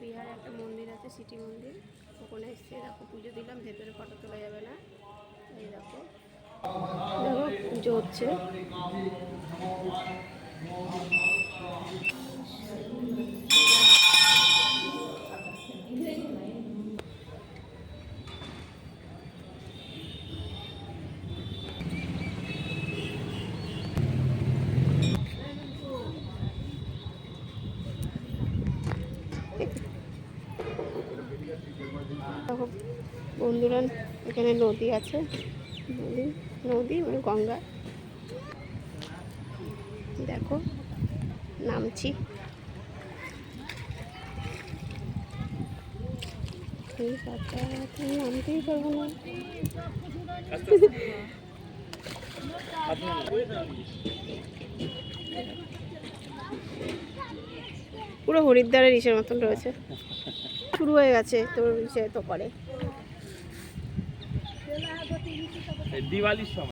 বিহারে একটা মন্দির আছে, সিটি মন্দির, ওখানে এসে দেখো পুজো দিলাম। ভেতরে ফটো তোলা যাবে না, এই দেখো দেখো পুজো হচ্ছে। দেখো বন্ধুরা, এখানে নদী আছে, নদী মানে গঙ্গা। দেখো নামছি, নামতেই পারবো না। পুরো হরিদ্বারের ইসের মতন রয়েছে, শুরু হয়ে গেছে তোর ইসে তো করে দিওয়ালির সময়।